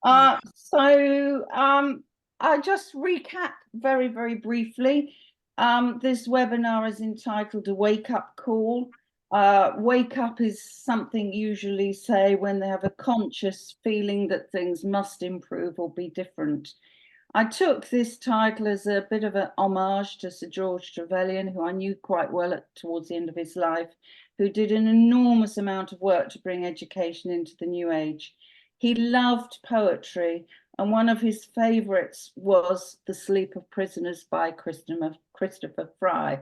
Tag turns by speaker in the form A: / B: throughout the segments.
A: I just recap very, very briefly. This webinar is entitled A Wake Up Call. Wake up is something usually say when they have a conscious feeling that things must improve or be different. I took this title as a bit of an homage to Sir George Trevelyan, who I knew quite well towards the end of his life, who did an enormous amount of work to bring education into the new age. He loved poetry, and one of his favorites was The Sleep of Prisoners by Christopher Fry.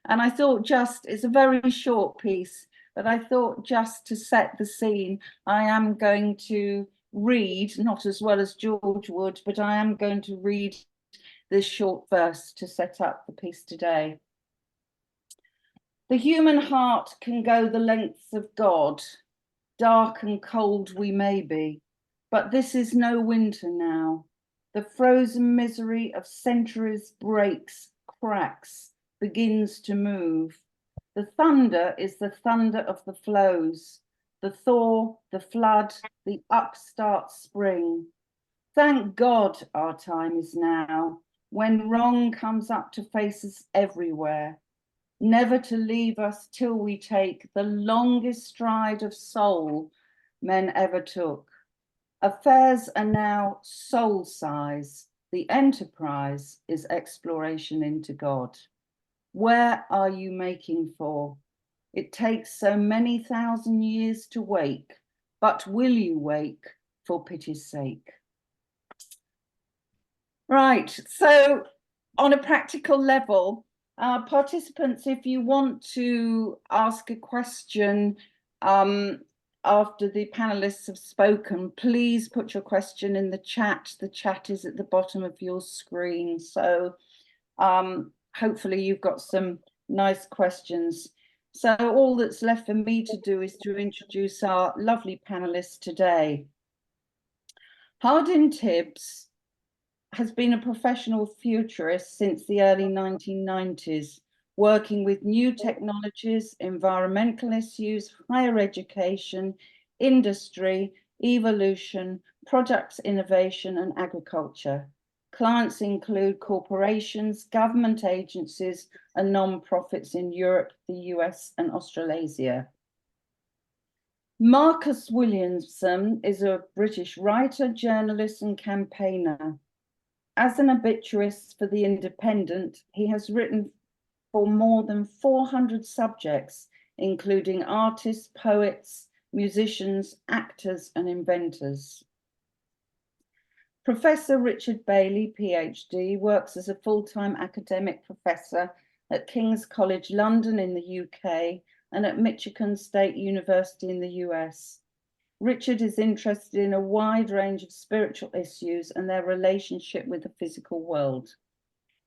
A: And I thought it's a very short piece, but I thought just to set the scene, I am going to read, not as well as George would, but I am going to read this short verse to set up the piece today. The human heart can go the lengths of God. Dark and cold we may be, but this is no winter now. The frozen misery of centuries breaks, cracks, begins to move. The thunder is the thunder of the flows, the thaw, the flood, the upstart spring. Thank God our time is now, when wrong comes up to faces everywhere, never to leave us till we take the longest stride of soul men ever took. Affairs are now soul size. The enterprise is exploration into God. Where are you making for? It takes so many thousand years to wake, but will you wake for pity's sake? Right, so on a practical level, participants, if you want to ask a question after the panelists have spoken, please put your question in the chat. The chat is at the bottom of your screen. So hopefully you've got some nice questions. So all that's left for me to do is to introduce our lovely panelists today. Hardin Tibbs has been a professional futurist since the early 1990s, working with new technologies, environmental issues, higher education, industry, evolution, products innovation, and agriculture. Clients include corporations, government agencies, and non-profits in Europe, the US, and Australasia. Marcus Williamson is a British writer, journalist, and campaigner. As an obituarist for The Independent, he has written for more than 400 subjects, including artists, poets, musicians, actors, and inventors. Professor Richard Bailey, PhD, works as a full-time academic professor at King's College London in the UK and at Michigan State University in the US. Richard is interested in a wide range of spiritual issues and their relationship with the physical world.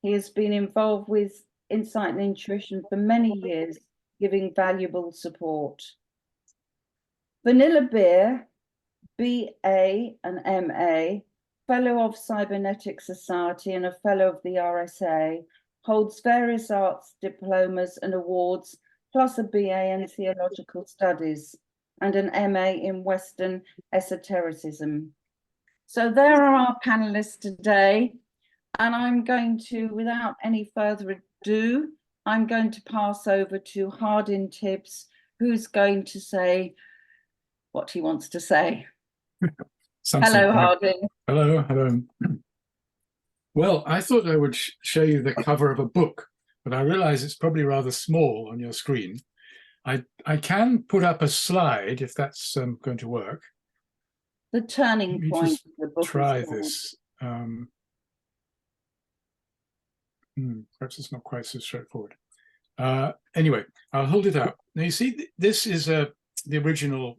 A: He has been involved with Insight and Intuition for many years, giving valuable support. Vanilla Beer, B.A. and M.A., Fellow of Cybernetics Society and a Fellow of the RSA, holds various arts diplomas and awards, plus a B.A. in Theological Studies and an M.A. in Western Esotericism. So there are our panelists today, and I'm going to, without any further ado, I'm going to pass over to Hardin Tibbs, who's going to say what he wants to say. Hello, Hardin.
B: Hello. Well, I thought I would show you the cover of a book, but I realize it's probably rather small on your screen. I can put up a slide if that's going to work.
A: The turning point of the book.
B: Try this. Perhaps it's not quite so straightforward. Anyway, I'll hold it up. Now you see, this is the original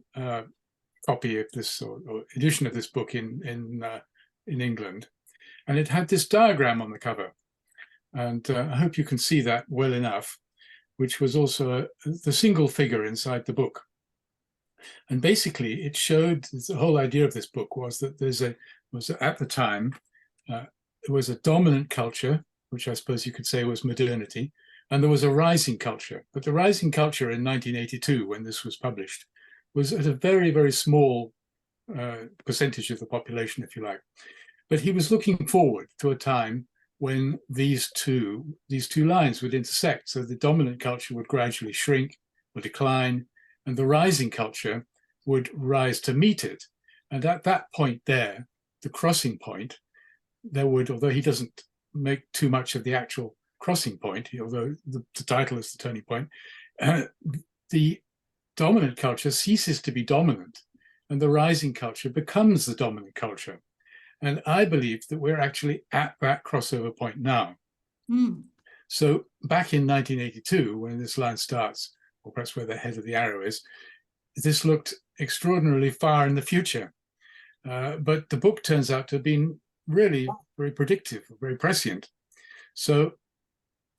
B: copy of this or edition of this book in England, and it had this diagram on the cover, and I hope you can see that well enough, which was also the single figure inside the book. And basically, it showed the whole idea of this book was that at the time there was a dominant culture, which I suppose you could say was modernity, and there was a rising culture. But the rising culture in 1982, when this was published, was at a very, very small percentage of the population, if you like. But he was looking forward to a time when these two lines would intersect. So the dominant culture would gradually shrink, would decline, and the rising culture would rise to meet it. And at that point there, the crossing point, there would, although he doesn't make too much of the actual crossing point, although the title is the turning point, the dominant culture ceases to be dominant and the rising culture becomes the dominant culture. And I believe that we're actually at that crossover point now. So back in 1982, when this line starts, or perhaps where the head of the arrow is, this looked extraordinarily far in the future. But the book turns out to have been really very predictive, very prescient. So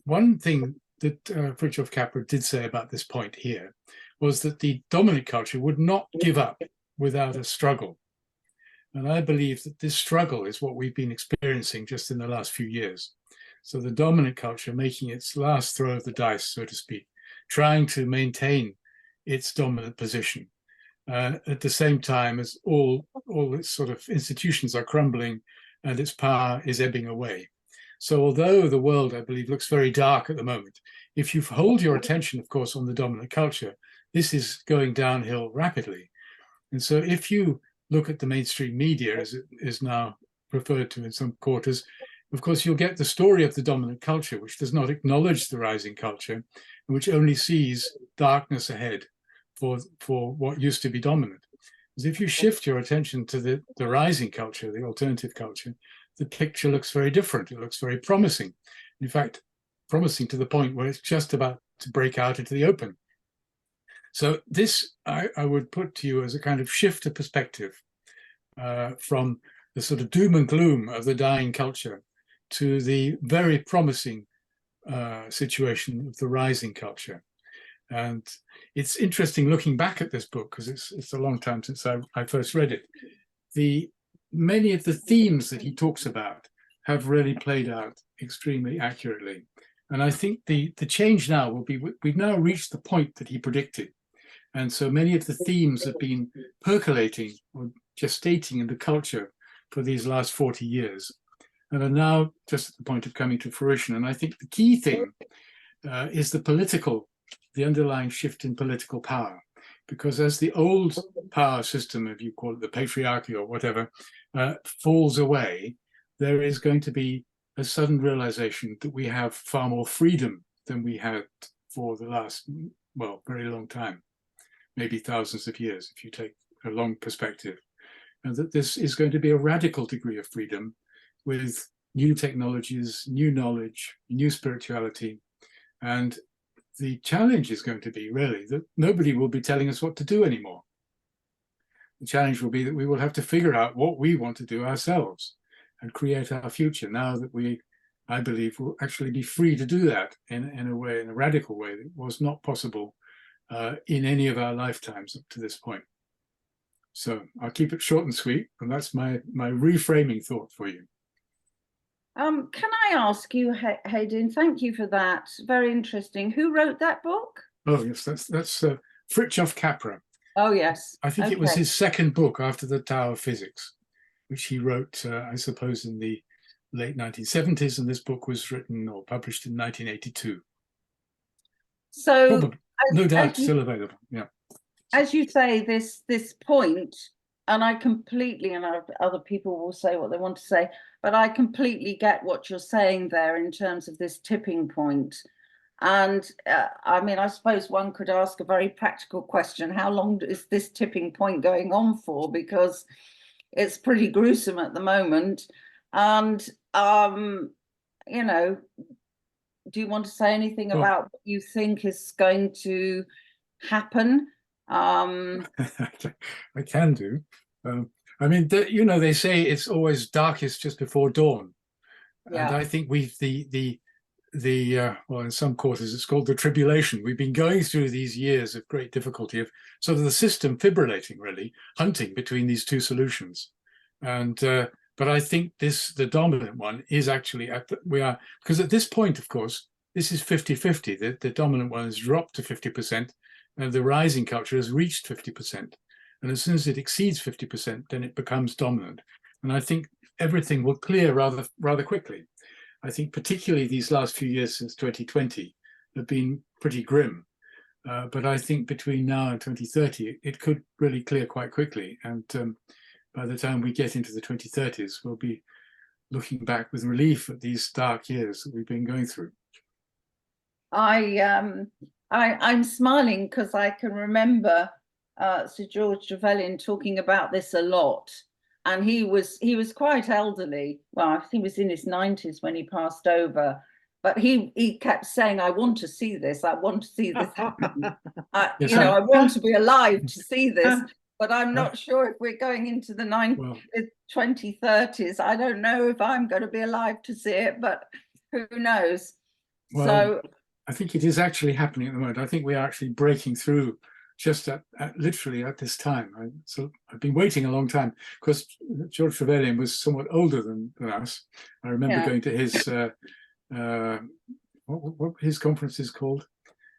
B: one thing that Fritjof Capra did say about this point here was that the dominant culture would not give up without a struggle. And I believe that this struggle is what we've been experiencing just in the last few years. So the dominant culture making its last throw of the dice, so to speak, trying to maintain its dominant position at the same time as all its sort of institutions are crumbling and its power is ebbing away. So although the world, I believe, looks very dark at the moment, if you hold your attention, of course, on the dominant culture, this is going downhill rapidly. And so if you look at the mainstream media, as it is now referred to in some quarters, of course, you'll get the story of the dominant culture, which does not acknowledge the rising culture, and which only sees darkness ahead for what used to be dominant. Because if you shift your attention to the rising culture, the alternative culture, the picture looks very different. It looks very promising. In fact, promising to the point where it's just about to break out into the open. So this, I would put to you as a kind of shift of perspective from the sort of doom and gloom of the dying culture to the very promising situation of the rising culture. And it's interesting looking back at this book, because it's a long time since I first read it. Many of the themes that he talks about have really played out extremely accurately. And I think the change now will be, we've now reached the point that he predicted. And so many of the themes have been percolating or gestating in the culture for these last 40 years and are now just at the point of coming to fruition. And I think the key thing is the underlying shift in political power. Because as the old power system, if you call it the patriarchy or whatever, falls away, there is going to be a sudden realization that we have far more freedom than we had for the last, well, very long time, maybe thousands of years, if you take a long perspective. And that this is going to be a radical degree of freedom with new technologies, new knowledge, new spirituality. And the challenge is going to be really that nobody will be telling us what to do anymore. The challenge will be that we will have to figure out what we want to do ourselves and create our future now that we, I believe, will actually be free to do that in a way, in a radical way that was not possible in any of our lifetimes up to this point. So I'll keep it short and sweet, and that's my reframing thought for you.
A: Can I ask you, Hardin, thank you for that. Very interesting. Who wrote that book?
B: Oh, yes, that's Fritjof Capra.
A: Oh, yes.
B: I think it was his second book after The Tao of Physics, which he wrote, I suppose, in the late 1970s, and this book was written or published in 1982.
A: So,
B: probably, no doubt, still available. Yeah.
A: As you say, this point, and I completely, and other people will say what they want to say, but I completely get what you're saying there in terms of this tipping point. And I mean, I suppose one could ask a very practical question: how long is this tipping point going on for? Because it's pretty gruesome at the moment. And you know, do you want to say anything about what you think is going to happen?
B: I can do. I mean, they say it's always darkest just before dawn. Yeah. And I think well, in some quarters it's called the tribulation. We've been going through these years of great difficulty of sort of the system fibrillating, really, hunting between these two solutions. And but I think the dominant one is actually because at this point, of course, this is 50-50. The dominant one has dropped to 50%, and the rising culture has reached 50%. And as soon as it exceeds 50%, then it becomes dominant. And I think everything will clear rather quickly. I think particularly these last few years since 2020 have been pretty grim. But I think between now and 2030, it could really clear quite quickly. And by the time we get into the 2030s, we'll be looking back with relief at these dark years that we've been going through.
A: I'm smiling because I can remember Sir George Trevelyan talking about this a lot, and he was quite elderly. Well, I think he was in his 90s when he passed over, but he kept saying, "I want to see this. I want to see this happen.
B: Yes,
A: you know, I want to be alive to see this." But I'm not sure if we're going into the 2030s. I don't know if I'm going to be alive to see it, but who knows?
B: Well,
A: so
B: I think it is actually happening at the moment. I think we are actually breaking through just literally at this time. So I've been waiting a long time because George Trevelyan was somewhat older than us. I remember going to his what his conference is called,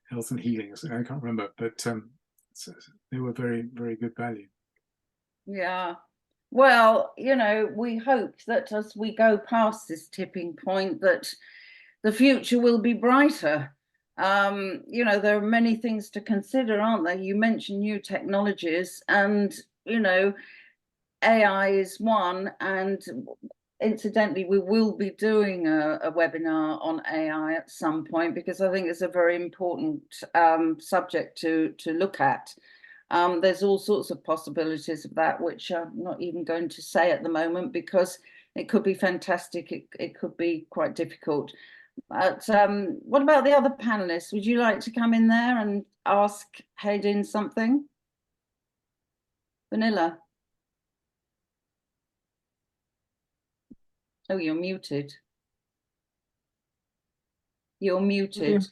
B: Health and Healing. I can't remember, but they were very, very good value.
A: Yeah. Well, you know, we hope that as we go past this tipping point, that the future will be brighter. You know, there are many things to consider, aren't there? You mentioned new technologies, and, you know, AI is one. And incidentally, we will be doing a webinar on AI at some point, because I think it's a very important subject to look at. There's all sorts of possibilities of that, which I'm not even going to say at the moment, because it could be fantastic. It could be quite difficult. But what about the other panelists? Would you like to come in there and ask Hardin something? Vanilla. Oh, you're muted. You're muted.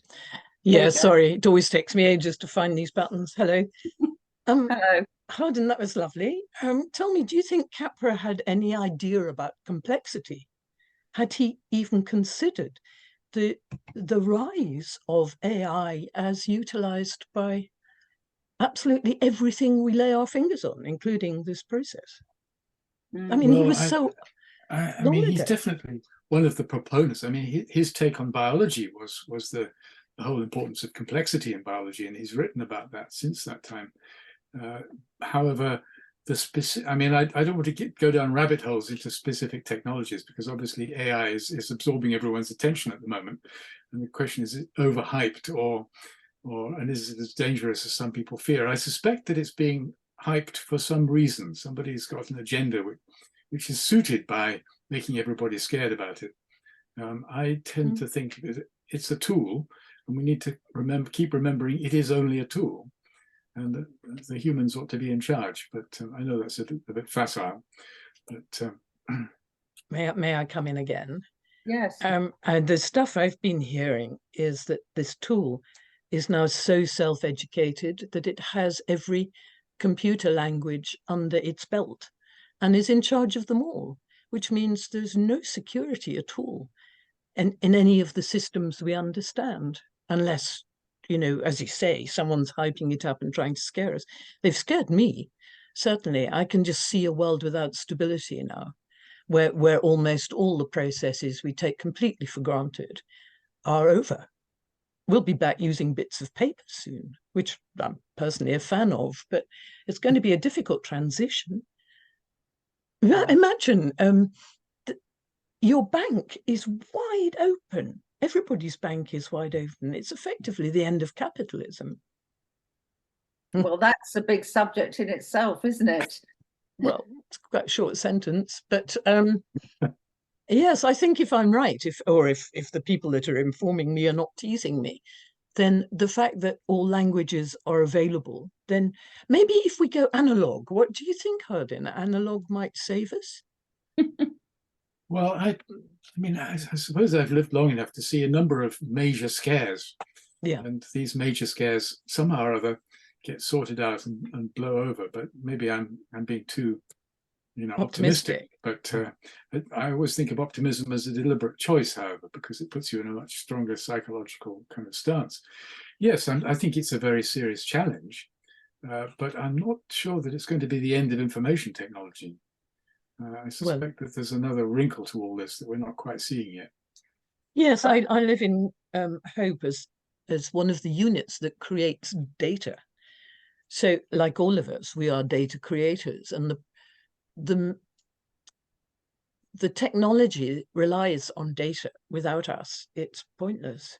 C: Yeah, sorry. It always takes me ages to find these buttons. Hello.
A: Hello.
C: Hardin, that was lovely. Tell me, do you think Capra had any idea about complexity? Had he even considered the rise of AI as utilized by absolutely everything we lay our fingers on, including this process? I mean, he was
B: I mean, he's definitely one of the proponents. I mean, his take on biology was the whole importance of complexity in biology, and he's written about that since that time. However, I mean, I don't want to go down rabbit holes into specific technologies, because obviously AI is absorbing everyone's attention at the moment, and the question is it overhyped and is it as dangerous as some people fear? I suspect that it's being hyped for some reason. Somebody's got an agenda which is suited by making everybody scared about it. I tend to think that it's a tool, and we need to keep remembering it is only a tool, and the humans ought to be in charge. But I know that's a bit facile. But
C: may I come in again?
A: Yes.
C: And the stuff I've been hearing is that this tool is now so self-educated that it has every computer language under its belt and is in charge of them all, which means there's no security at all in any of the systems we understand, unless, you know, as you say, someone's hyping it up and trying to scare us. They've scared me. Certainly, I can just see a world without stability now, where almost all the processes we take completely for granted are over. We'll be back using bits of paper soon, which I'm personally a fan of, but it's going to be a difficult transition. Imagine your bank is wide open. Everybody's bank is wide open. It's effectively the end of capitalism.
A: Well, that's a big subject in itself, isn't it?
C: Well, it's quite a short sentence, but yes, I think if I'm right, if the people that are informing me are not teasing me, then the fact that all languages are available, then maybe if we go analog, what do you think, Hardin? Analog might save us?
B: Well, I mean, I suppose I've lived long enough to see a number of major scares.
C: Yeah.
B: And these major scares somehow or other get sorted out and blow over. But maybe I'm being too, optimistic. But I always think of optimism as a deliberate choice, however, because it puts you in a much stronger psychological kind of stance. Yes, I think it's a very serious challenge. but I'm not sure that it's going to be the end of information technology. I suspect that there's another wrinkle to all this that we're not quite seeing yet.
C: Yes, I live in hope as one of the units that creates data. So, like all of us, we are data creators, and the technology relies on data. Without us, it's pointless.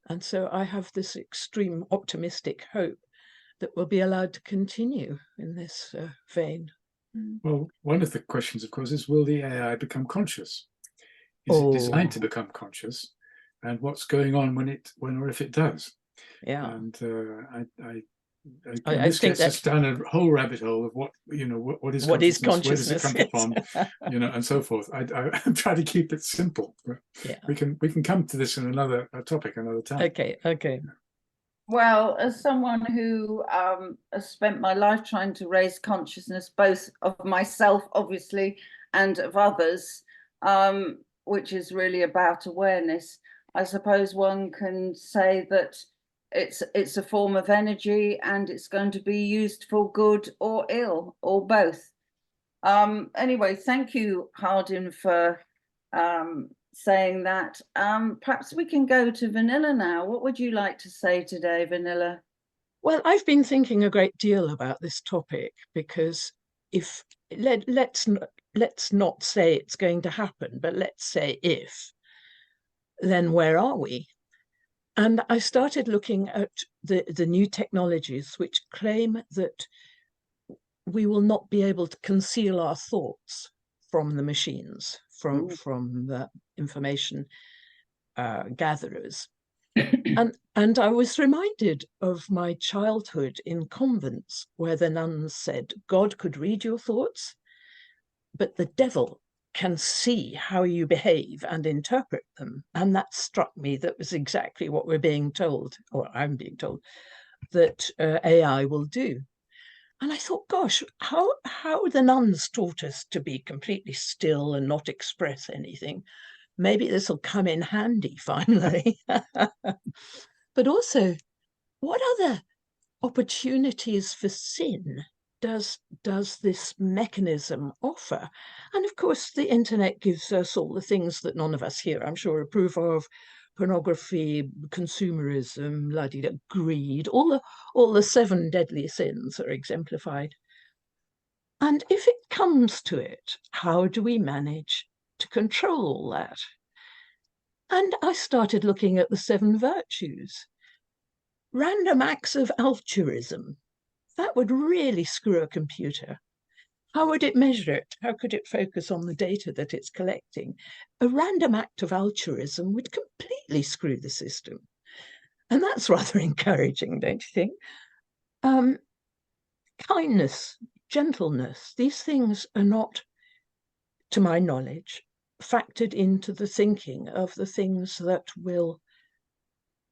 C: And so I have this extreme optimistic hope that we'll be allowed to continue in this vein.
B: Well, one of the questions, of course, is will the AI become conscious? Is it designed to become conscious? And what's going on when or if it does?
C: Yeah.
B: And
C: I
B: this
C: think
B: gets us down a whole rabbit hole of what is consciousness, where does it come from, and so forth. I'm trying to keep it simple.
C: Yeah.
B: We can come to this in another topic another time.
C: Okay.
A: Well, as someone who has spent my life trying to raise consciousness, both of myself, obviously, and of others, which is really about awareness, I suppose one can say that it's a form of energy, and it's going to be used for good or ill, or both. Anyway, thank you, Hardin, for saying that. Perhaps we can go to Vanilla now. What would you like to say today, Vanilla?
C: Well, I've been thinking a great deal about this topic, because let's not say it's going to happen, but let's say if, then where are we? And I started looking at the new technologies which claim that we will not be able to conceal our thoughts from the machines, from the information gatherers. And I was reminded of my childhood in convents, where the nuns said, God could read your thoughts, but the devil can see how you behave and interpret them. And that struck me. That was exactly what we're being told, or I'm being told, that AI will do. And I thought, gosh, how the nuns taught us to be completely still and not express anything. Maybe this will come in handy finally. But also, what other opportunities for sin does this mechanism offer? And of course, the internet gives us all the things that none of us here, I'm sure, approve of: pornography, consumerism, greed, all the 7 deadly sins are exemplified. And if it comes to it, how do we manage to control all that? And I started looking at the 7 virtues. Random acts of altruism. That would really screw a computer. How would it measure it? How could it focus on the data that it's collecting? A random act of altruism would completely screw the system. And that's rather encouraging, don't you think? Kindness, gentleness, these things are not, to my knowledge, factored into the thinking of the things that will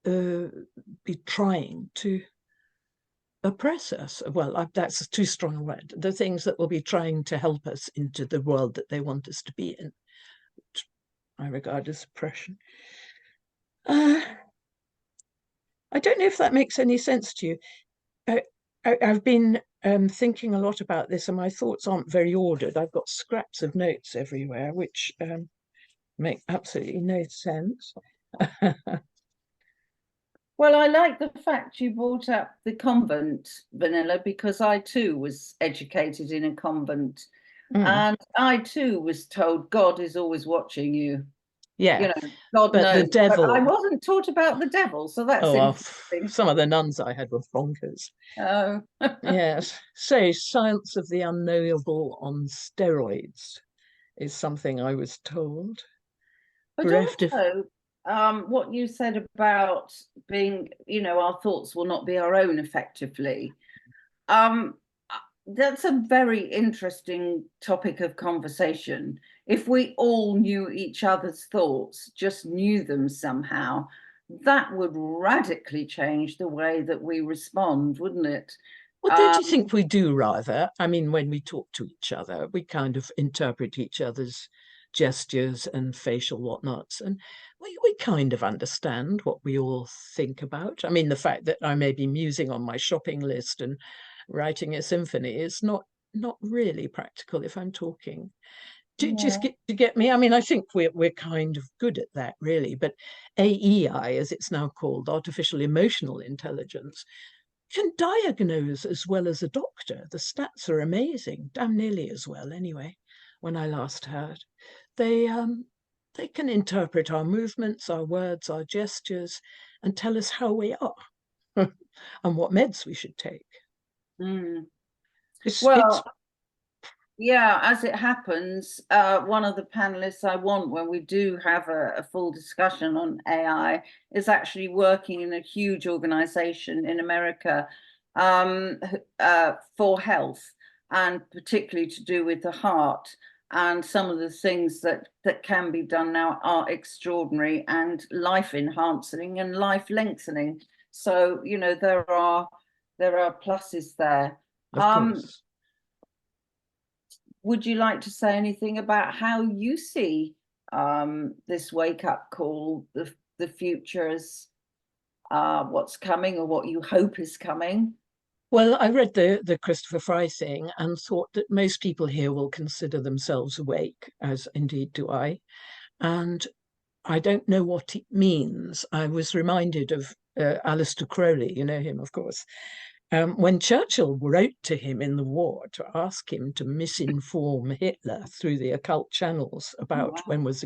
C: be trying to oppress us. Well, that's too strong a word. The things that will be trying to help us into the world that they want us to be in, which I regard as oppression. I don't know if that makes any sense to you. I've been thinking a lot about this, and my thoughts aren't very ordered. I've got scraps of notes everywhere, which make absolutely no sense.
A: Well, I like the fact you brought up the convent, Vanilla, because I too was educated in a convent. And I too was told God is always watching you.
C: Yeah,
A: God
C: but
A: knows.
C: the devil.
A: But I wasn't taught about the devil, so that's interesting.
C: Some of the nuns I had were bonkers.
A: Oh,
C: yes. So, science of the unknowable on steroids is something I was told.
A: but also, what you said about being, our thoughts will not be our own effectively. That's a very interesting topic of conversation. If we all knew each other's thoughts, just knew them somehow, that would radically change the way that we respond, wouldn't it?
C: Well, don't you think we do, rather? I mean, when we talk to each other, we kind of interpret each other's gestures and facial whatnots, and we kind of understand what we all think about. I mean, the fact that I may be musing on my shopping list and writing a symphony is not really practical if I'm talking. Just to get me, I mean, I think we're kind of good at that, really, but AEI, as it's now called, artificial emotional intelligence, can diagnose as well as a doctor. The stats are amazing, damn nearly as well anyway, when I last heard. They can interpret our movements, our words, our gestures, and tell us how we are and what meds we should take.
A: Well, yeah, as it happens, one of the panelists I want when we do have a full discussion on AI is actually working in a huge organization in America for health, and particularly to do with the heart. And some of the things that can be done now are extraordinary and life enhancing and life lengthening. So, you know, there are pluses there.
C: Of course.
A: Would you like to say anything about how you see this wake-up call, the future as what's coming, or what you hope is coming?
C: Well, I read the Christopher Fry thing and thought that most people here will consider themselves awake, as indeed do I. And I don't know what it means. I was reminded of Aleister Crowley, you know him, of course. When Churchill wrote to him in the war to ask him to misinform Hitler through the occult channels about when was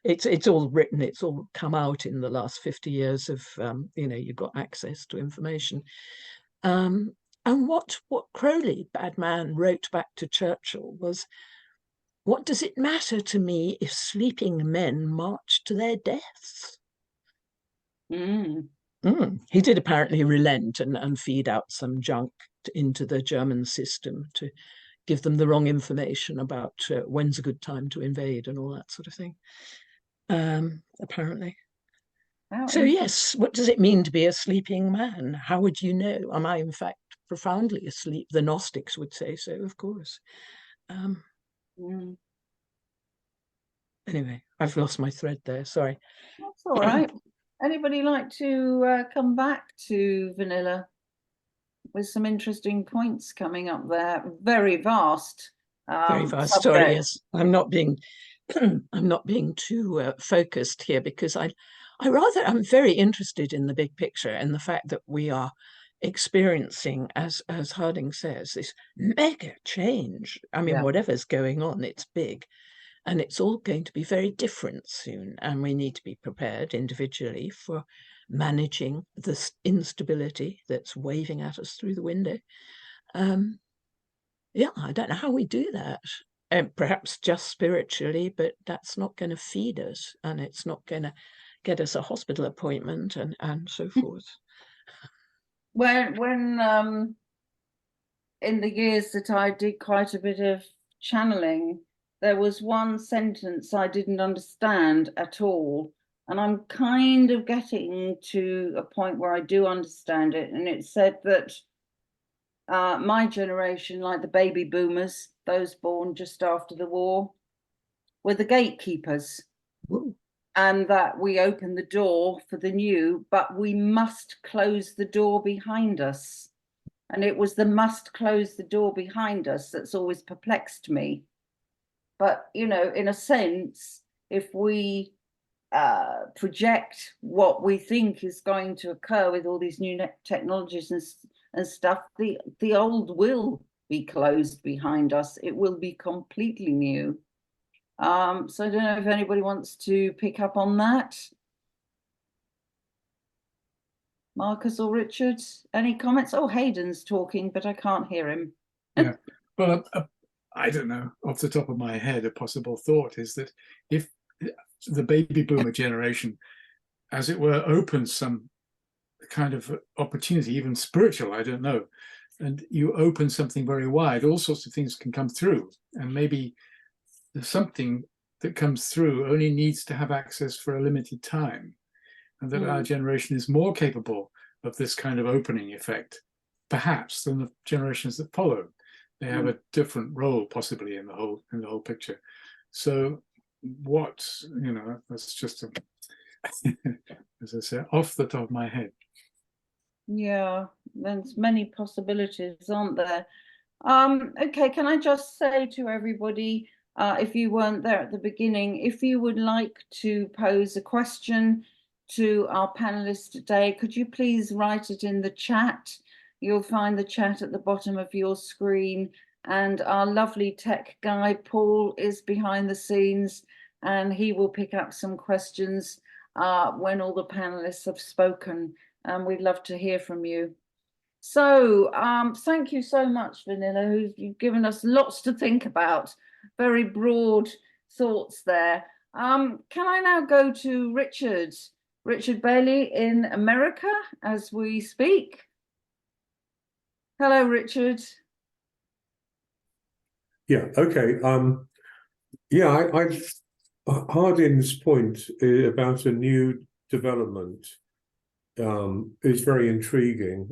C: it's all written, it's all come out in the last 50 years of you know, you've got access to information. And what Crowley, bad man, wrote back to Churchill was, "What does it matter to me if sleeping men march to their deaths?" He did apparently relent and feed out some junk into the German system to give them the wrong information about when's a good time to invade and all that sort of thing, apparently. So yes, what does it mean to be a sleeping man? How would you know? Am I in fact profoundly asleep? The Gnostics would say so, of course. Anyway, I've lost my thread there, sorry.
A: That's all right. Anybody like to come back to Vanilla with some interesting points coming up there? Very vast.
C: Very vast.
A: Subject.
C: Sorry, yes. I'm not being I'm not being too focused here, because I'm very interested in the big picture and the fact that we are experiencing, as Harding says, this mega change. I mean, whatever's going on, it's big. And it's all going to be very different soon. And we need to be prepared individually for managing this instability that's waving at us through the window. Yeah, I don't know how we do that. Perhaps just spiritually, but that's not going to feed us, and it's not going to get us a hospital appointment and so forth.
A: When in the years that I did quite a bit of channeling, there was one sentence I didn't understand at all, and I'm kind of getting to a point where I do understand it. And it said that my generation, like the baby boomers, those born just after the war, were the gatekeepers.
C: Ooh.
A: And that we open the door for the new, but we must close the door behind us. And it was the must close the door behind us that's always perplexed me. But, you know, in a sense, if we project what we think is going to occur with all these new technologies and stuff, the old will be closed behind us. It will be completely new. So I don't know if anybody wants to pick up on that. Marcus or Richard, any comments? Oh, Hayden's talking, but I can't hear him.
B: Yeah, well, I don't know, off the top of my head, a possible thought is that if the baby boomer generation, as it were, opens some kind of opportunity, even spiritual, I don't know, and you open something very wide, all sorts of things can come through, and maybe something that comes through only needs to have access for a limited time, and that our generation is more capable of this kind of opening effect, perhaps, than the generations that follow. They have a different role, possibly, in the whole picture. So, what, you know, that's just as I say, off the top of my head.
A: Yeah, there's many possibilities, aren't there? Okay, can I just say to everybody, if you weren't there at the beginning, if you would like to pose a question to our panelists today, could you please write it in the chat? You'll find the chat at the bottom of your screen, and our lovely tech guy, Paul, is behind the scenes, and he will pick up some questions when all the panelists have spoken, and we'd love to hear from you. So thank you so much, Vanilla, you've given us lots to think about, very broad thoughts there. Can I now go to Richard Bailey in America as we speak? Hello, Richard.
D: Yeah, okay. Yeah, Hardin's point about a new development is very intriguing.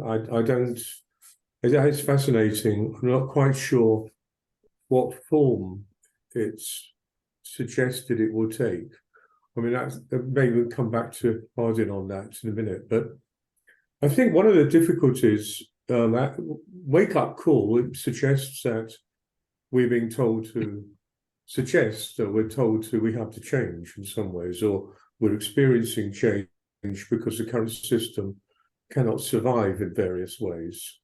D: It's fascinating. I'm not quite sure what form it's suggested it will take. I mean, maybe we'll come back to Hardin on that in a minute. But I think one of the difficulties, that wake-up call, it suggests that we're being told to suggest that we have to change in some ways, or we're experiencing change because the current system cannot survive in various ways.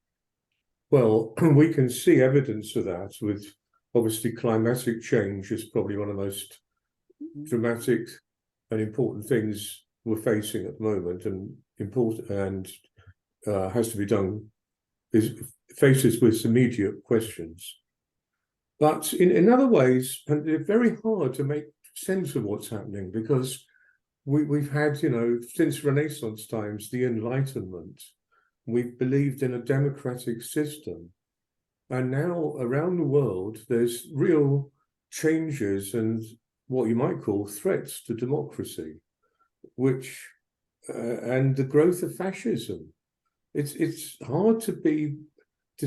D: Well, we can see evidence of that with, obviously, climatic change is probably one of the most dramatic and important things we're facing at the moment, and important, and has to be done, faces with immediate questions. But in other ways, and they're very hard to make sense of what's happening, because we've had, since Renaissance times, the Enlightenment. We've believed in a democratic system. And now around the world, there's real changes and what you might call threats to democracy, which, and the growth of fascism. It's hard to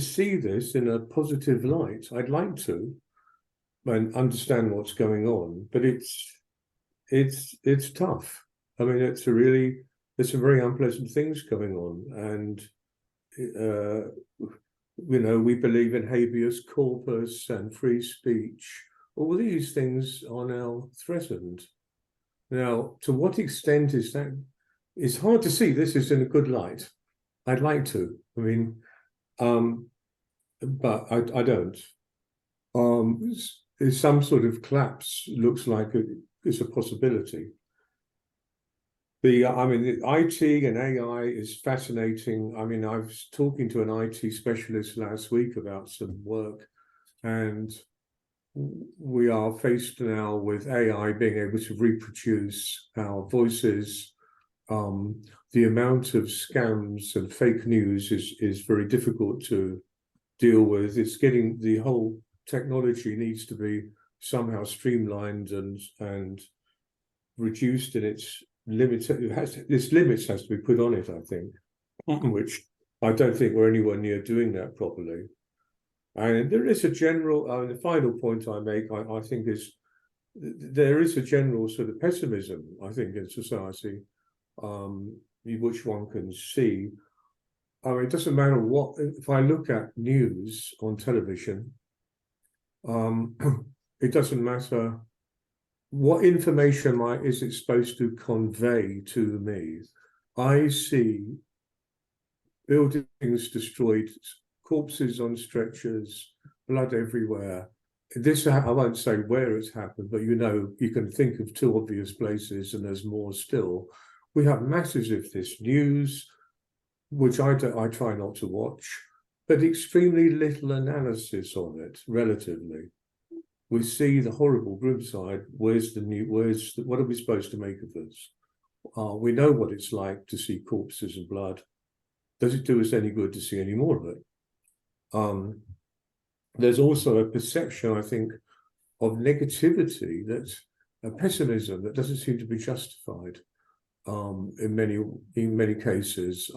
D: see this in a positive light. I'd like to and understand what's going on, but it's tough. I mean, there's some very unpleasant things going on, and we believe in habeas corpus and free speech. All these things are now threatened. Now, to what extent is that? It's hard to see this is in a good light. I'd like to. I mean, but I don't. Some sort of collapse looks like it's a possibility. The IT and AI is fascinating. I mean, I was talking to an IT specialist last week about some work, and we are faced now with AI being able to reproduce our voices. The amount of scams and fake news is very difficult to deal with. It's getting, the whole technology needs to be somehow streamlined and reduced in its limits. This limits has to be put on it, I think, which I don't think we're anywhere near doing that properly. And there is a general, the final point I make, I think, is there is a general sort of pessimism, I think, in society, which one can see. I mean, it doesn't matter what, if I look at news on television, it doesn't matter what information is it supposed to convey to me. I see buildings destroyed, corpses on stretchers, blood everywhere. This, I won't say where it's happened, but you can think of two obvious places, and there's more still. We have masses of this news, which I try not to watch, but extremely little analysis on it, relatively. We see the horrible grim side. What are we supposed to make of this? We know what it's like to see corpses and blood. Does it do us any good to see any more of it? There's also a perception, I think, of negativity, a pessimism that doesn't seem to be justified in many cases.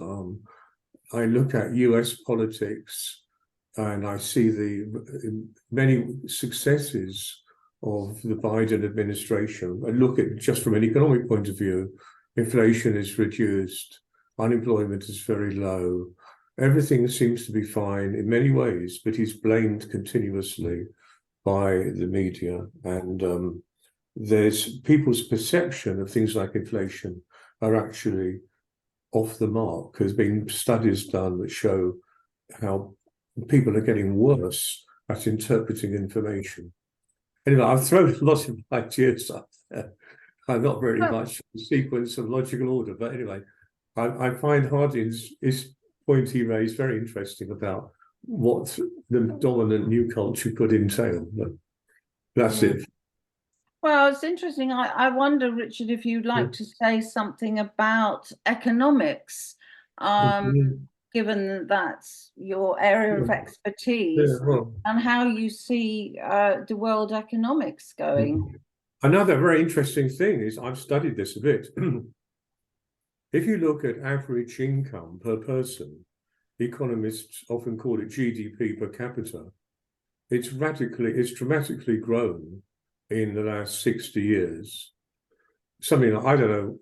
D: I look at US politics and I see the many successes of the Biden administration. I look at just from an economic point of view, inflation is reduced, unemployment is very low, everything seems to be fine in many ways, but he's blamed continuously by the media. And there's people's perception of things like inflation are actually off the mark. There's been studies done that show how people are getting worse at interpreting information. Anyway, I've thrown lots of ideas up there. I'm not very much in sequence of logical order, but anyway, I find Hardin's point he raised very interesting about what the dominant new culture could entail. But that's it.
A: Well, it's interesting. I wonder, Richard, if you'd like to say something about economics, given that that's your area of expertise, and how you see the world economics going.
D: Another very interesting thing is, I've studied this a bit. If you look at average income per person, economists often call it GDP per capita. It's dramatically grown in the last 60 years. Something like, I don't know,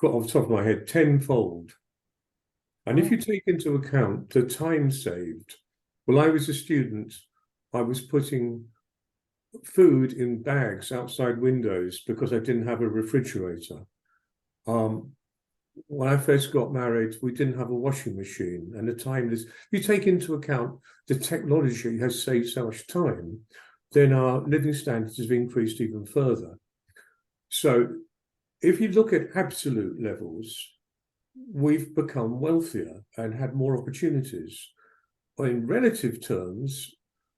D: off the top of my head, tenfold. And if you take into account the time saved, when I was a student, I was putting food in bags outside windows because I didn't have a refrigerator. When I first got married, we didn't have a washing machine, and the time is, you take into account the technology has saved so much time, then our living standards have increased even further. So if you look at absolute levels, we've become wealthier and had more opportunities. But in relative terms,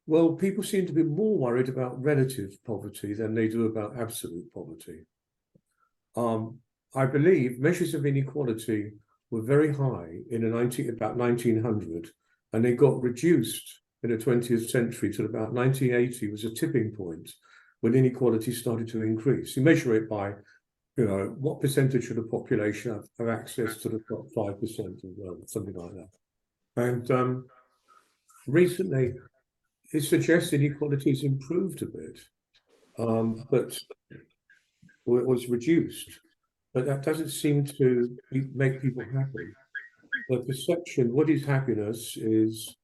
D: well, people seem to be more worried about relative poverty than they do about absolute poverty. I believe measures of inequality were very high in about 1900, and they got reduced in the 20th century to about 1980 was a tipping point when inequality started to increase. You measure it by, what percentage of the population have access to the top 5% of wealth, something like that. And recently, it suggests inequality has improved a bit, but it was reduced. But that doesn't seem to make people happy. The perception, what is happiness, is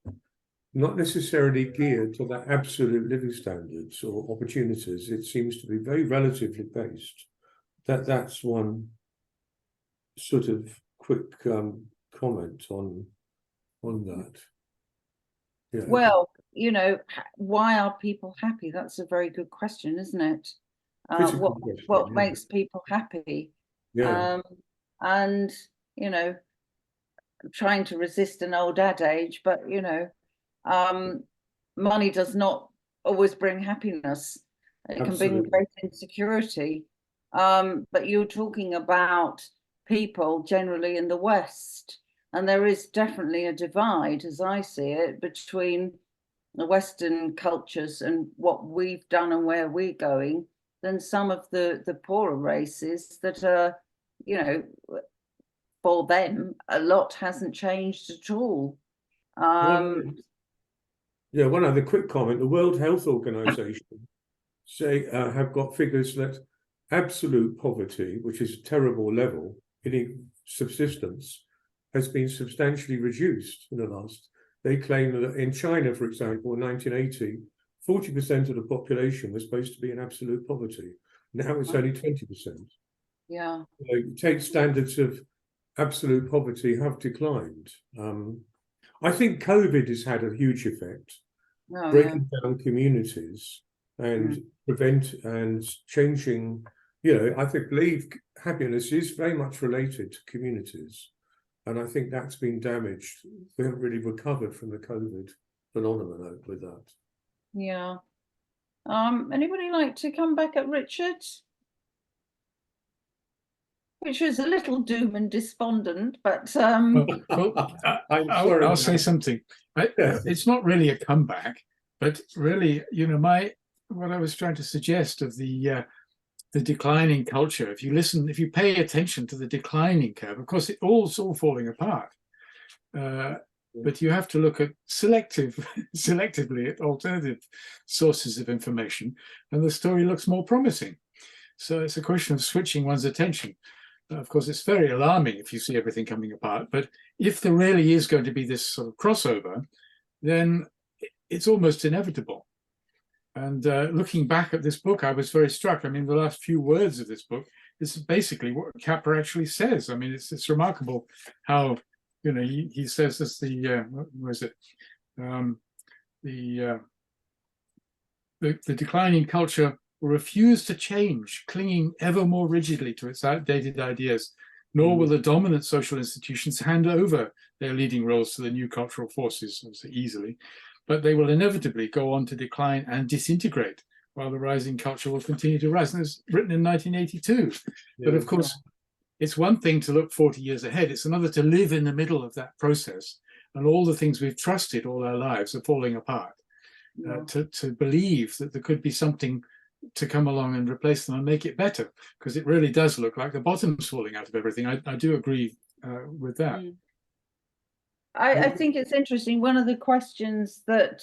D: not necessarily geared to that absolute living standards or opportunities. It seems to be very relatively based. That's one sort of quick comment on that. Yeah.
A: Well, why are people happy? That's a very good question, isn't it? What makes people happy?
D: Yeah.
A: And trying to resist an old adage, but money does not always bring happiness. It can bring great insecurity. But you're talking about people generally in the West, and there is definitely a divide, as I see it, between the Western cultures and what we've done and where we're going, than some of the poorer races that are, for them, a lot hasn't changed at all.
D: Yeah, one other quick comment. The World Health Organization have got figures that absolute poverty, which is a terrible level in subsistence, has been substantially reduced in the last. They claim that in China, for example, in 1980, 40% of the population was supposed to be in absolute poverty. Now it's only 20%.
A: Yeah.
D: So you take standards of absolute poverty have declined. I think COVID has had a huge effect, breaking down communities and changing. I believe happiness is very much related to communities, and I think that's been damaged. We haven't really recovered from the COVID phenomenon with that.
A: Yeah. Anybody like to come back at Richard? Which was a little doom and despondent, but
B: I'll say something. It's not really a comeback, but really, what I was trying to suggest of the declining culture. If you pay attention to the declining curve, of course, it's all falling apart. But you have to look at selectively at alternative sources of information, and the story looks more promising. So it's a question of switching one's attention. Of course, it's very alarming if you see everything coming apart. But if there really is going to be this sort of crossover, then it's almost inevitable. And looking back at this book, I was very struck. I mean, the last few words of this book, this is basically what Capra actually says. I mean, it's remarkable how, you know, he says this, what is it? The declining culture will refuse to change, clinging ever more rigidly to its outdated ideas, nor will the dominant social institutions hand over their leading roles to the new cultural forces so easily, but they will inevitably go on to decline and disintegrate while the rising culture will continue to rise. And it was written in 1982. Yeah. But of course, it's one thing to look 40 years ahead. It's another to live in the middle of that process. And all the things we've trusted all our lives are falling apart. To believe that there could be something to come along and replace them and make it better, because it really does look like the bottom's falling out of everything. I do agree with that.
A: I think it's interesting. One of the questions that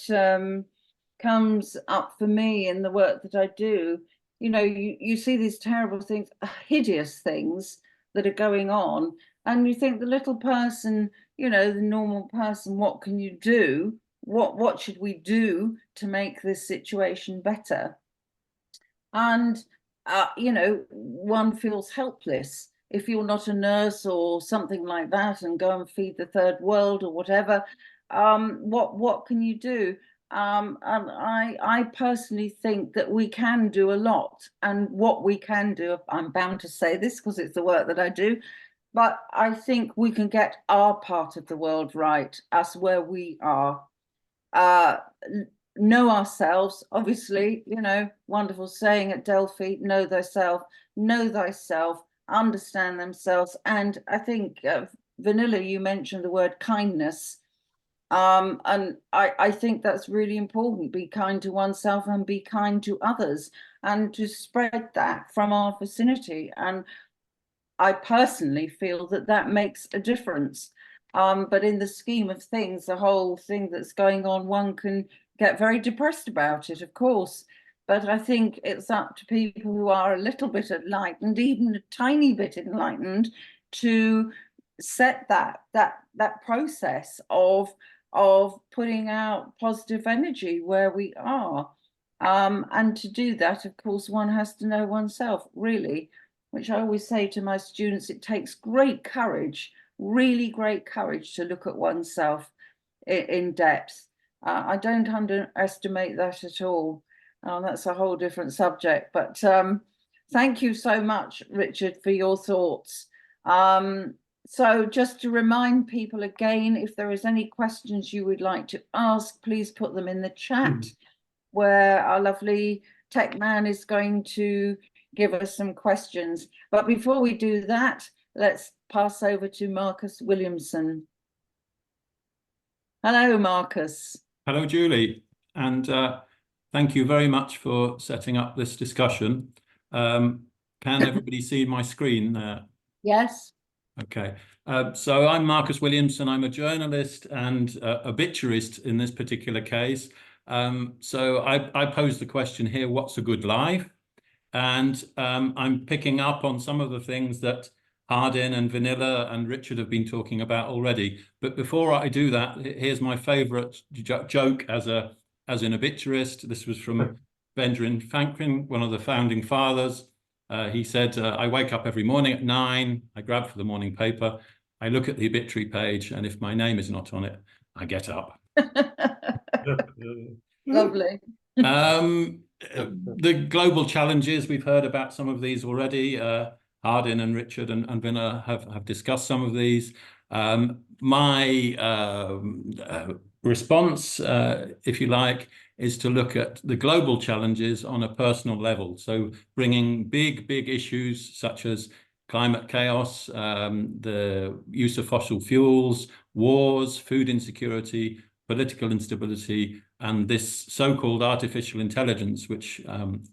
A: comes up for me in the work that I do, you know, you see these terrible things, hideous things that are going on, and you think the little person, you know, the normal person, what can you do? What should we do to make this situation better? And you know, one feels helpless if you're not a nurse or something like that and go and feed the third world or whatever. What can you do? And I personally think that we can do a lot, and what we can do, I'm bound to say this because it's the work that I do, but I think we can get our part of the world right, us where we are. Know ourselves, obviously, you know, wonderful saying at Delphi, know thyself, understand themselves. And I think, Vanilla, you mentioned the word kindness. And I think that's really important. Be kind to oneself and be kind to others, and to spread that from our vicinity. And I personally feel that that makes a difference. But in the scheme of things, the whole thing that's going on, one can get very depressed about it, of course. But I think it's up to people who are a little bit enlightened, even a tiny bit enlightened, to set that process of putting out positive energy where we are. And to do that, of course, one has to know oneself, really, which I always say to my students, it takes great courage, really great courage, to look at oneself in depth. I don't underestimate that at all. That's a whole different subject, but thank you so much, Richard, for your thoughts. So just to remind people again, if there is any questions you would like to ask, please put them in the chat, where our lovely tech man is going to give us some questions. But before we do that, let's pass over to Marcus Williamson. Hello, Marcus.
E: Hello, Julie, and thank you very much for setting up this discussion. Can everybody see my screen? Yes. Okay. So I'm Marcus Williamson. I'm a journalist and obituarist in this particular case. So I pose the question here, what's a good life? And I'm picking up on some of the things that Hardin and Vanilla and Richard have been talking about already. But before I do that, here's my favorite joke as an obituarist. This was from Benjamin Franklin, one of the founding fathers. He said, I wake up every morning at 9, I grab for the morning paper, I look at the obituary page, and if my name is not on it, I get up.
A: Lovely.
E: The global challenges, we've heard about some of these already. Hardin and Richard and Vinna have discussed some of these. My response, if you like, is to look at the global challenges on a personal level. So bringing big issues such as climate chaos, the use of fossil fuels, wars, food insecurity, political instability, and this so-called artificial intelligence, which,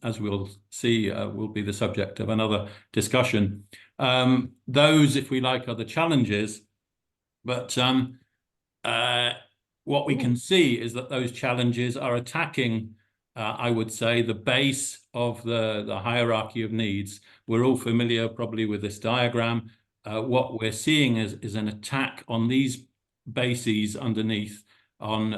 E: as we'll see, will be the subject of another discussion. Those, if we like, are the challenges. But what we can see is that those challenges are attacking I would say, the base of the hierarchy of needs. We're all familiar probably with this diagram. What we're seeing is an attack on these bases underneath, on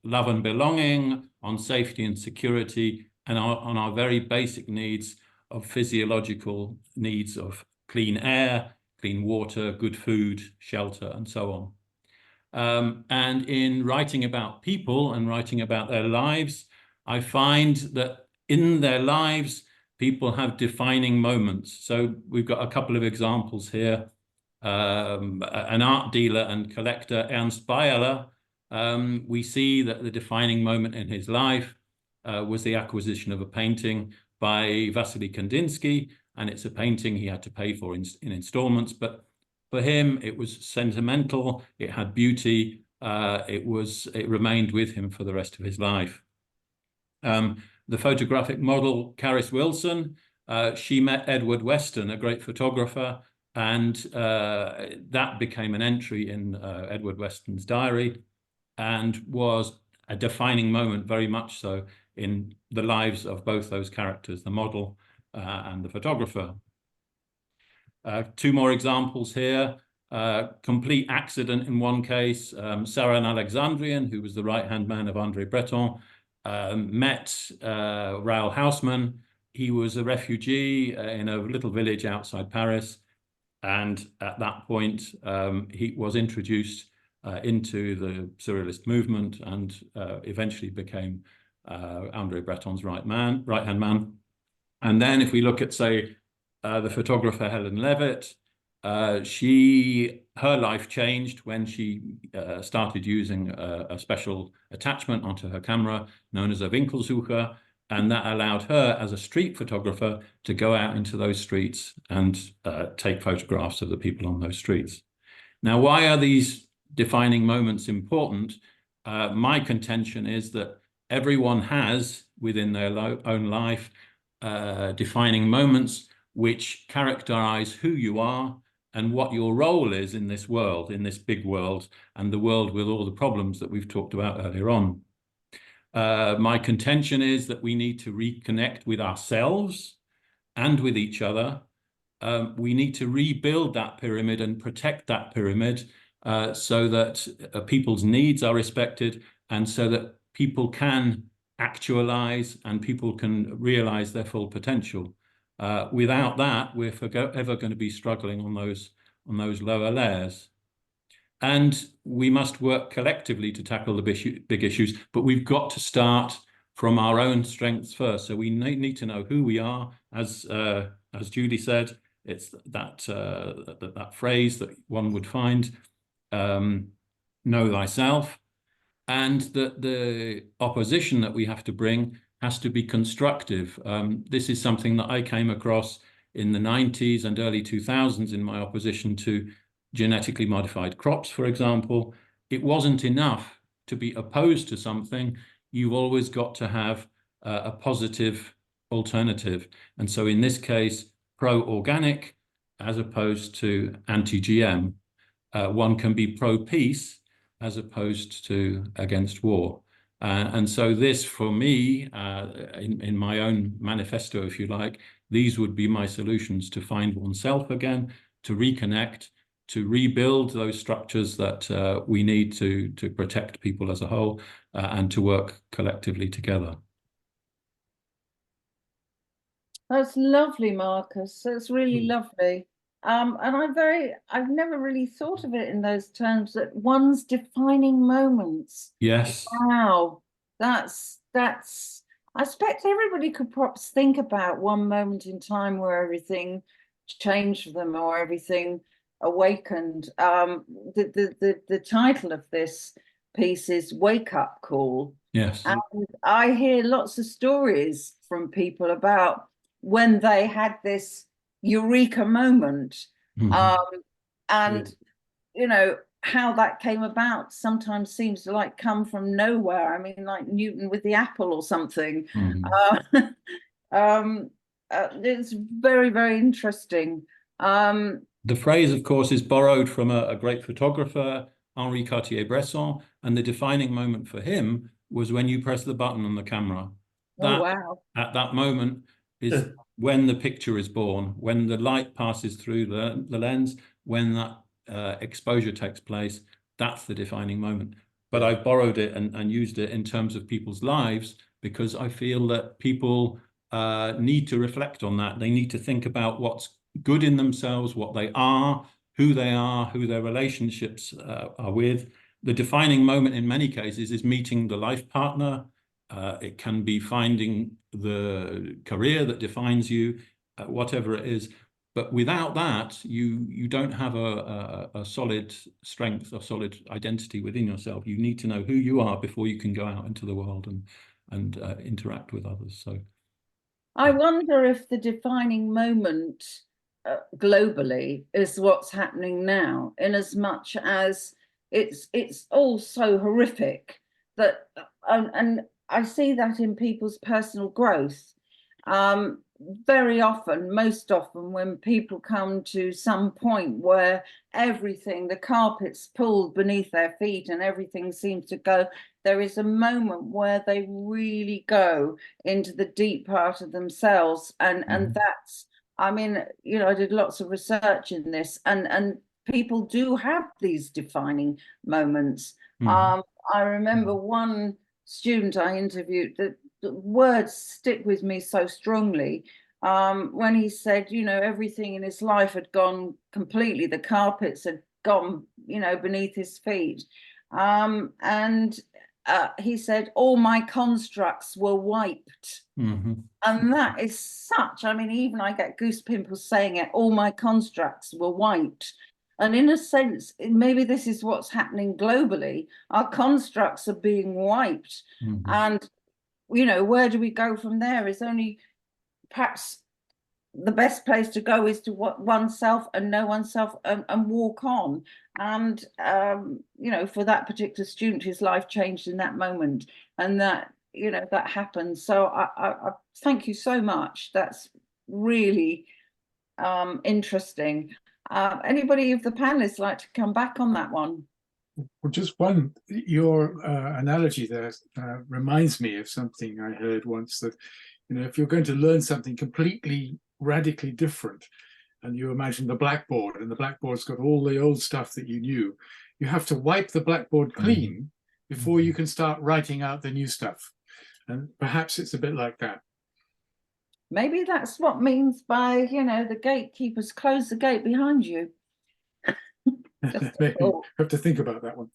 E: love and belonging, on safety and security, and on our very basic needs of physiological needs of clean air, clean water, good food, shelter, and so on. And in writing about people and writing about their lives, I find that in their lives, people have defining moments. So we've got a couple of examples here. An art dealer and collector, Ernst Beyeler, we see that the defining moment in his life was the acquisition of a painting by Vasily Kandinsky, and it's a painting he had to pay for in installments, but for him it was sentimental, it had beauty, it remained with him for the rest of his life. The photographic model Caris Wilson, she met Edward Weston, a great photographer, and that became an entry in Edward Weston's diary and was a defining moment, very much so, in the lives of both those characters, the model and the photographer. Two more examples here. Complete accident in one case. Saran Alexandrian, who was the right-hand man of André Breton, met Raoul Haussmann. He was a refugee in a little village outside Paris. And at that point, he was introduced into the Surrealist movement and eventually became André Breton's right-hand man. And then if we look at, say, the photographer Helen Levitt, her life changed when she started using a special attachment onto her camera known as a Winkelsucher, and that allowed her as a street photographer to go out into those streets and take photographs of the people on those streets. Now, why are these defining moments important? My contention is that everyone has within their own life defining moments which characterize who you are and what your role is in this world, in this big world, and the world with all the problems that we've talked about earlier on. My contention is that we need to reconnect with ourselves and with each other. We need to rebuild that pyramid and protect that pyramid so that people's needs are respected and so that people can actualize and people can realize their full potential. Without that, we're ever going to be struggling on those lower layers. And we must work collectively to tackle the big issues, but we've got to start from our own strengths first. So we need to know who we are. As Julie said, it's that phrase that one would find, know thyself, and that the opposition that we have to bring has to be constructive. This is something that I came across in the 90s and early 2000s in my opposition to genetically modified crops, for example. It wasn't enough to be opposed to something. You've always got to have a positive alternative. And so in this case, pro-organic as opposed to anti-GM. One can be pro-peace as opposed to against war. And so this, for me, in my own manifesto, if you like, these would be my solutions to find oneself again, to reconnect, to rebuild those structures that we need to protect people as a whole and to work collectively together.
A: That's lovely, Marcus. That's really lovely. And I've never really thought of it in those terms, that one's defining moments.
E: Yes.
A: Wow. That's, I expect everybody could perhaps think about one moment in time where everything changed for them or everything awakened. The title of this piece is Wake Up Call.
E: Yes.
A: And I hear lots of stories from people about when they had this eureka moment, and you know how that came about sometimes seems to like come from nowhere. I mean, like Newton with the apple or something. It's very, very interesting.
E: The phrase, of course, is borrowed from a great photographer, Henri Cartier-Bresson, and the defining moment for him was when you press the button on the camera. that
A: wow.
E: at that moment is when the picture is born, when the light passes through the lens, when that exposure takes place. That's the defining moment. But I borrowed it and used it in terms of people's lives, because I feel that people need to reflect on that. They need to think about what's good in themselves, what they are, who their relationships are with. The defining moment in many cases is meeting the life partner. It can be finding the career that defines you, whatever it is. But without that, you don't have a solid strength, a solid identity within yourself. You need to know who you are before you can go out into the world and interact with others. So
A: I wonder if the defining moment globally is what's happening now, in as much as it's all so horrific that, and I see that in people's personal growth. Very often, most often, when people come to some point where everything, the carpet's pulled beneath their feet and everything seems to go, there is a moment where they really go into the deep part of themselves. And that's, I mean, you know, I did lots of research in this, and people do have these defining moments. I remember one student I interviewed, that the words stick with me so strongly, when he said, you know, everything in his life had gone completely, the carpets had gone, you know, beneath his feet. And he said, all my constructs were wiped. And that is such, I mean, even I get goose pimples saying it, all my constructs were wiped. And in a sense, maybe this is what's happening globally. Our constructs are being wiped. And, you know, where do we go from there? Is only perhaps the best place to go is to oneself and know oneself and walk on. And, you know, for that particular student, his life changed in that moment. And that, you know, that happened. So I thank you so much. That's really interesting. Anybody of the panelists like to come back on that one?
B: Well, just one, your analogy there reminds me of something I heard once, that, you know, if you're going to learn something completely radically different, and you imagine the blackboard, and the blackboard's got all the old stuff that you knew, you have to wipe the blackboard clean before you can start writing out the new stuff. And perhaps it's a bit like that.
A: Maybe that's what means by, you know, the gatekeepers close the gate behind you.
B: Maybe have to think about that one.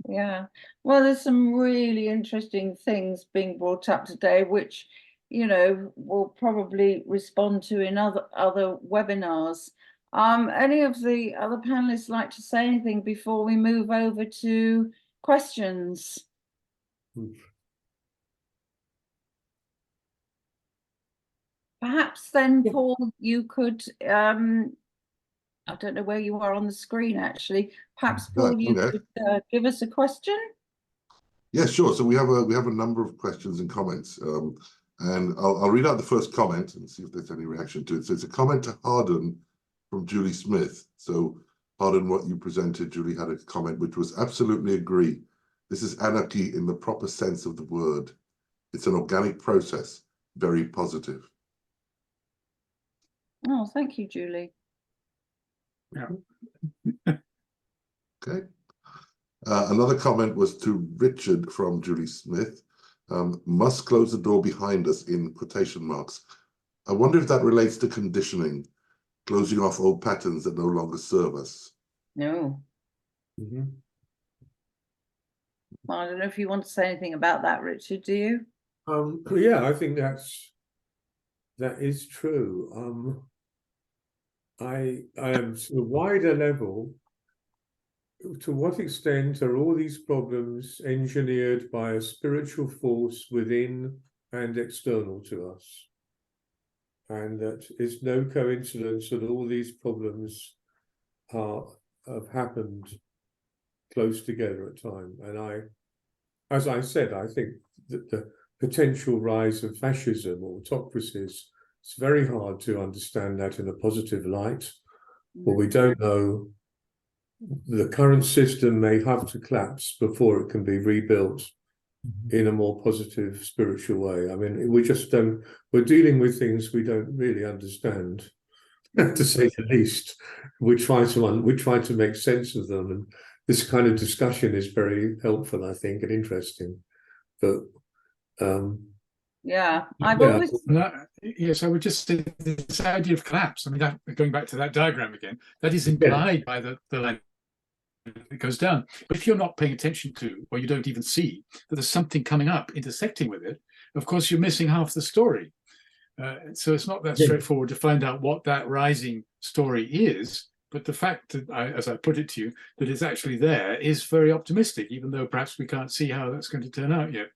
A: Yeah. Well, there's some really interesting things being brought up today, which, you know, we'll probably respond to in other webinars. Any of the other panelists like to say anything before we move over to questions? Perhaps then, Paul, you could, I don't know where you are on the screen, actually. Perhaps, Paul, you could give us a question?
F: Yeah, sure. So we have a number of questions and comments. And I'll read out the first comment and see if there's any reaction to it. So it's a comment to Hardin from Julie Smith. So Hardin, what you presented, Julie had a comment which was absolutely agree. This is anarchy in the proper sense of the word. It's an organic process, very positive.
A: Oh, thank you, Julie.
B: Yeah.
F: Okay. Another comment was to Richard from Julie Smith. Must close the door behind us in quotation marks. I wonder if that relates to conditioning, closing off old patterns that no longer serve us.
A: No. Well, I don't know if you want to say anything about that, Richard, do you?
D: Yeah, I think that is true. I am to a wider level. To what extent are all these problems engineered by a spiritual force within and external to us? And that it's no coincidence that all these problems have happened close together at time. And as I said, I think that the potential rise of fascism or autocracies, it's very hard to understand that in a positive light, but we don't know. The current system may have to collapse before it can be rebuilt in a more positive spiritual way. I mean, we're dealing with things we don't really understand, to say the least. We try to make sense of them, and this kind of discussion is very helpful, I think, and interesting. But
A: yeah, I've always
B: yes, I would just say this idea of collapse. I mean, going back to that diagram again, that is implied by the line that goes down. But if you're not paying attention to, or you don't even see that there's something coming up intersecting with it, of course you're missing half the story. So it's not that straightforward to find out what that rising story is. But the fact that, as I put it to you, that it's actually there is very optimistic, even though perhaps we can't see how that's going to turn out yet.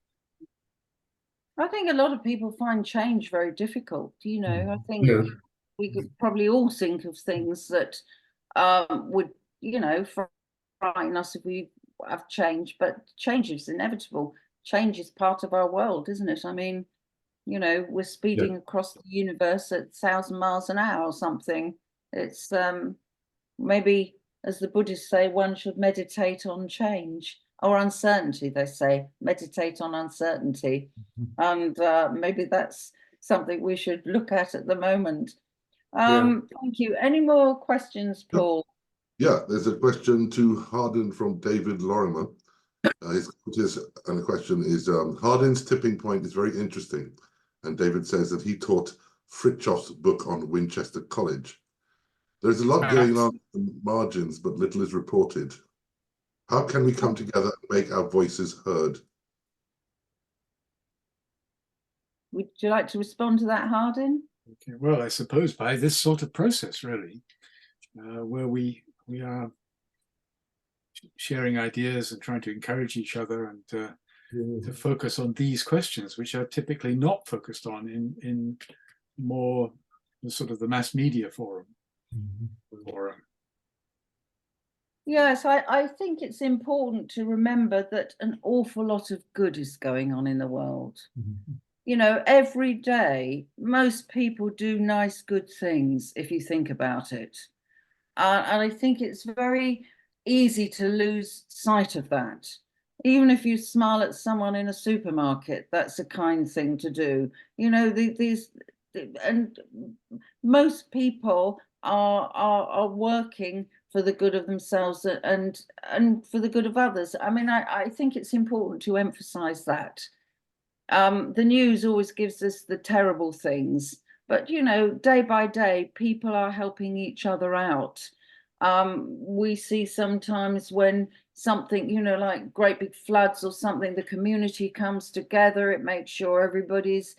A: I think a lot of people find change very difficult. You know, I think we could probably all think of things that would, you know, frighten us if we have change, but change is inevitable. Change is part of our world, isn't it? I mean, you know, we're speeding across the universe at 1,000 miles an hour or something. It's maybe, as the Buddhists say, one should meditate on change. Or uncertainty, they say, meditate on uncertainty. And maybe that's something we should look at the moment. Thank you. Any more questions, Paul?
F: Yeah, there's a question to Hardin from David Lorimer. And the question is, Hardin's tipping point is very interesting. And David says that he taught Fritjof's book on Winchester College. There's a lot going on in the margins, but little is reported. How can we come together and make our voices heard?
A: Would you like to respond to that, Hardin?
B: Okay, well, I suppose by this sort of process, really, where we are sharing ideas and trying to encourage each other and to focus on these questions, which are typically not focused on in more the sort of the mass media forum.
A: Yes, I think it's important to remember that an awful lot of good is going on in the world. You know, every day, most people do nice, good things, if you think about it. And I think it's very easy to lose sight of that. Even if you smile at someone in a supermarket, that's a kind thing to do. You know, and most people are working for the good of themselves and for the good of others. I mean, I think it's important to emphasize that. The news always gives us the terrible things, but, you know, day by day, people are helping each other out. We see sometimes when something, you know, like great big floods or something, the community comes together, it makes sure everybody's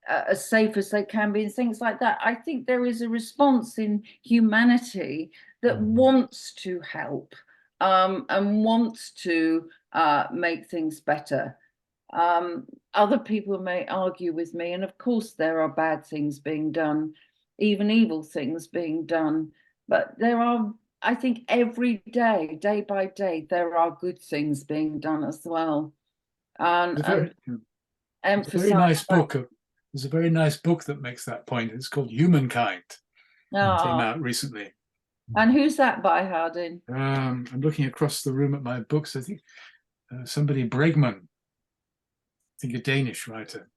A: as safe as they can be and things like that. I think there is a response in humanity that wants to help and wants to make things better. Other people may argue with me, and of course there are bad things being done, even evil things being done, but there are, I think every day, day by day, there are good things being done as well. And
B: It's a very nice book. There's a very nice book that makes that point. It's called Humankind. It came out recently.
A: And who's that by, Hardin?
B: I'm looking across the room at my books. I think somebody, Bregman, I think a Danish writer.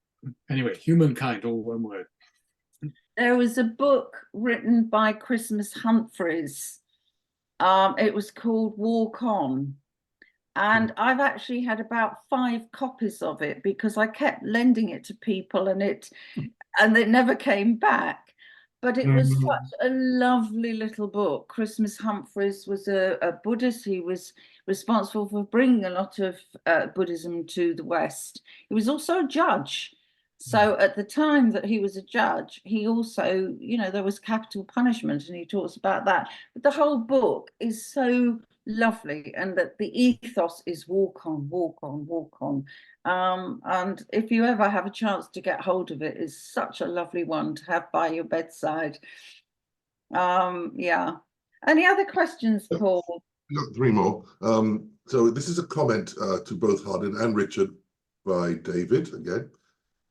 B: Anyway, Humankind, all one word.
A: There was a book written by Christmas Humphreys. It was called Walk On. And I've actually had about 5 copies of it because I kept lending it to people and it never came back. But it was such a lovely little book. Christmas Humphreys was a Buddhist. He was responsible for bringing a lot of Buddhism to the West. He was also a judge. So at the time that he was a judge, he also, you know, there was capital punishment and he talks about that. But the whole book is so lovely, and that the ethos is walk on, walk on, walk on. And if you ever have a chance to get hold of it, it's such a lovely one to have by your bedside. Yeah. Any other questions, Paul?
F: We've got 3 more. So this is a comment to both Hardin and Richard by David again.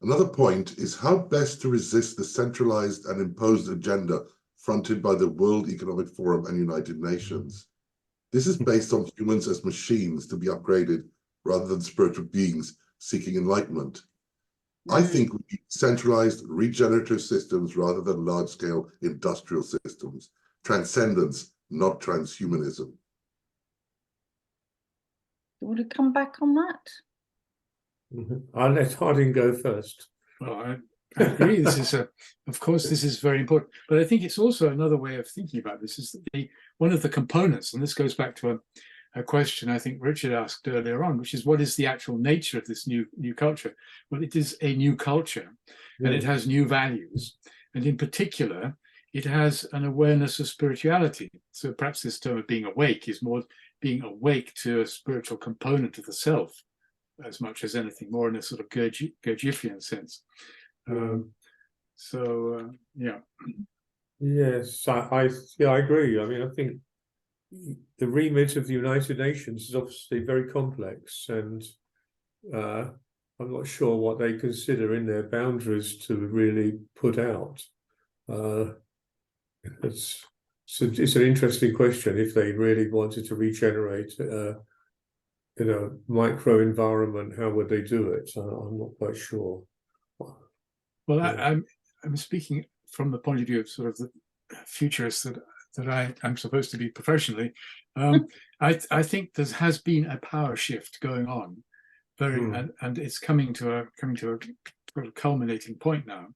F: Another point is how best to resist the centralized and imposed agenda fronted by the World Economic Forum and United Nations. This is based on humans as machines to be upgraded rather than spiritual beings seeking enlightenment. I think we need centralized regenerative systems rather than large-scale industrial systems. Transcendence, not transhumanism.
A: You want to come back on that?
D: I'll let Hardin go first.
B: Well, I agree. This is of course, this is very important. But I think it's also another way of thinking about this is that one of the components, and this goes back to a question I think Richard asked earlier on, which is what is the actual nature of this new culture? Well, it is a new culture, and it has new values, and in particular, it has an awareness of spirituality. So perhaps this term of being awake is more being awake to a spiritual component of the self, as much as anything, more in a sort of Gurdjieffian sense. Yeah.
D: Yes, I agree. I mean, I think the remit of the United Nations is obviously very complex, and I'm not sure what they consider in their boundaries to really put out. It's an interesting question. If they really wanted to regenerate in a micro environment, how would they do it? I'm not quite sure.
B: Well, I'm speaking from the point of view of sort of the futurist that I'm supposed to be professionally. I think there has been a power shift going on, and it's coming to a sort of culminating point now.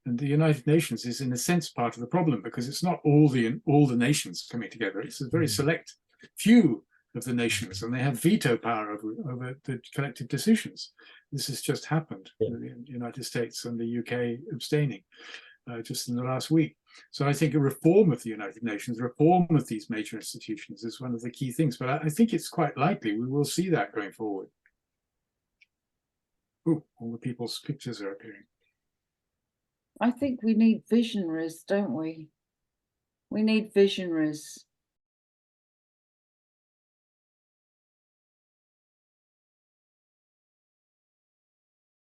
B: And the United Nations is, in a sense, part of the problem, because it's not all the nations coming together. It's a very select few of the nations, and they have veto power over the collective decisions. This has just happened in the United States and the UK abstaining just in the last week. So I think a reform of the United Nations, reform of these major institutions is one of the key things. But I think it's quite likely we will see that going forward. Ooh, all the people's pictures are appearing.
A: I think we need visionaries, don't we? We need visionaries.